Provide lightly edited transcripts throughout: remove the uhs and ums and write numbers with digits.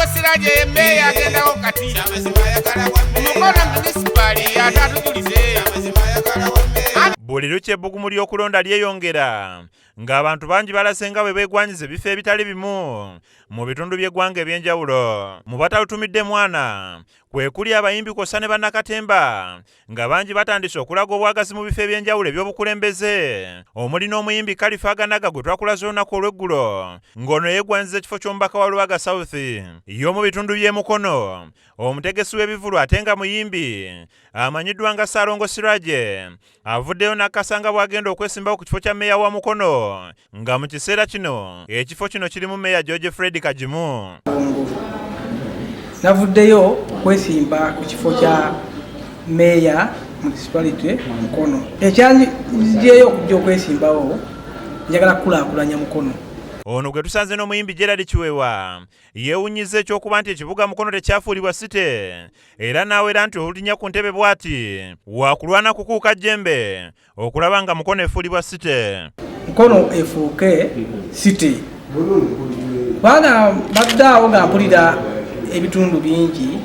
Siraje meya agendawo kati omukono munisipali atatutulize buli lukye ebbugumu ly'okulonda lyeyongera ng'abantu bangi balasenga bwe beegwanyiza ebifo ebitali bimu mu bitundu by'eggwanga eby'enjawulo mu batalutumidde mwana kwe kuli abayimbi kw'ossa ne bannakatemba nga bangi batandise okulaga obwagazi mu bifo eby'enjawulo eby'obukulembeze omuli n'omuyimbi Kalifa Aganaga gwe twakulaze olunaku olw'eggulo ng'ono yeegwanyiza ekifo ky'omubaka wa Lubaga South y'omu bitundu by'e Mukono omutegesi w'ebivulu ate nga muyimbi amanyiddwa nga Ssaalongo Siraje avuddeyo n'akasanga bw'agenda okwesimbawo ku kifo kya mmeeya wa Mukono nga mu kiseera kino ekifo kino kirimu mmeeya George Fred Kajimu. Navuddeyo okwesimba ku kifo kya mmeeya municipality Mukono. Ekyanzijeyo okujja okwesimbawo njagala kukulaakulanya Mukono. Ono gwe tusanze n'omuyimbi Gerald Kiwewa yeewunyiza ekyokuba nti ekibuga Mukono tekyafuulibwa site era n'awera nti olulinnya ku ntebe bw'ati waakulwana kukuuka jjembe okulaba nga Mukono efuulibwa site. Mukono efuuke site kubanga baddaawo nga mpulira ebitundu bingi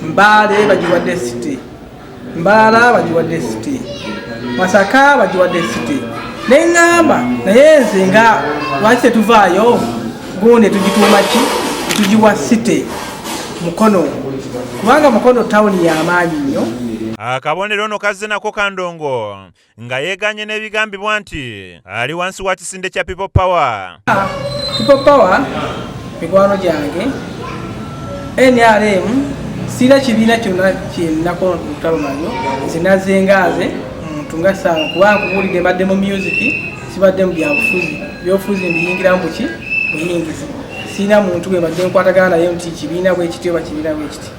Mbaale bagiwadde site, Mbaala bagiwadde site, Masaka bagiwadde site. Neŋŋamba naye nze nga lwaki tetuvaayo gundi tugituuma ki tugiwa site Mukono kubanga Mukono tawuni y'amaanyi nnyo. Akabonero ono kazze nako Kandongo nga yeeganye n'ebigambibwa nti ali wansi wa kisinde kya People Power. People Power mikwano gyange NRM sina kibiina kyonna kyenako lutalo nalyo nze nazengaaze muntu nga Ssaalongo kubanga kubuulidde mbadde mu music sibadde mu byobufuzi mbiyingiramu buki buyingizi sina muntu gwe mbadde nkwatagana naye nti kibiina bwe kiti oba kibiina bwe kiti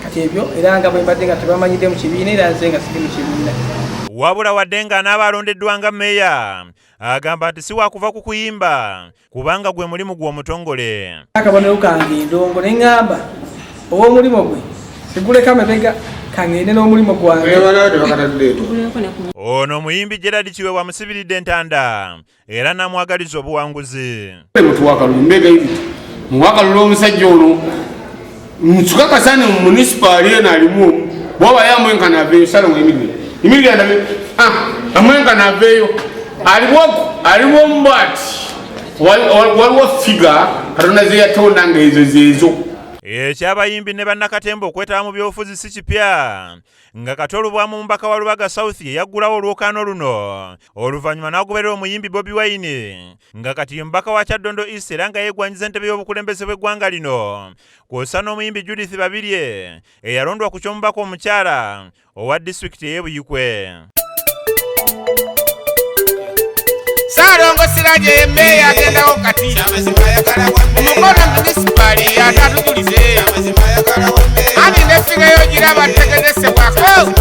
kati ebyo era nga bwe mbadde nga tebamanyidde mu kibiina era nze nga siri mu kibiina. Wabula wadde nga n'abalondeddwa nga mmeeya agamba nti si wakuva ku kuyimba kubanga gwe mulimu gw'omutongole. Akabonero kange Ndongo ne ŋŋamba ow'omulimu gwe siguleka mabega kangende n'omulimu gwange. Ono omuyimbi Gerald Kiwewa musibiridde entanda era namwagaliza obuwanguzi. Muwakalula omusajja ono nsukakasane mu municipali eno alimu bwaba yamwenkana aveeyo Ssaalongo Emilio amwenkana aveeyo aliwo omubati waliwo figa Katonda ze yatonda nga ezo zeezo. Ekyabayimbi ne bannakatemba okwetaba mu byobufuzi si kipya nga kati olubwamu omubaka wa Lubaga South ye yaggulawo olwokaano luno oluvannyuma n'agoberera omuyimbi Bobi Wine nga kati mubaka wa Kyaddondo East era nga yeegwanyiza entebe y'obukulembeze bw'eggwanga lino kw'ossa n'omuyimbi Judith Babirye eyalondwa ku ky'omubaka omukyala owa disitulikiti ey'e Buyikwe. Ssaalongo Siraje mmeeya agendawo kati omukono munisipali atatutulize ani nefireyo giraba tegezesebwako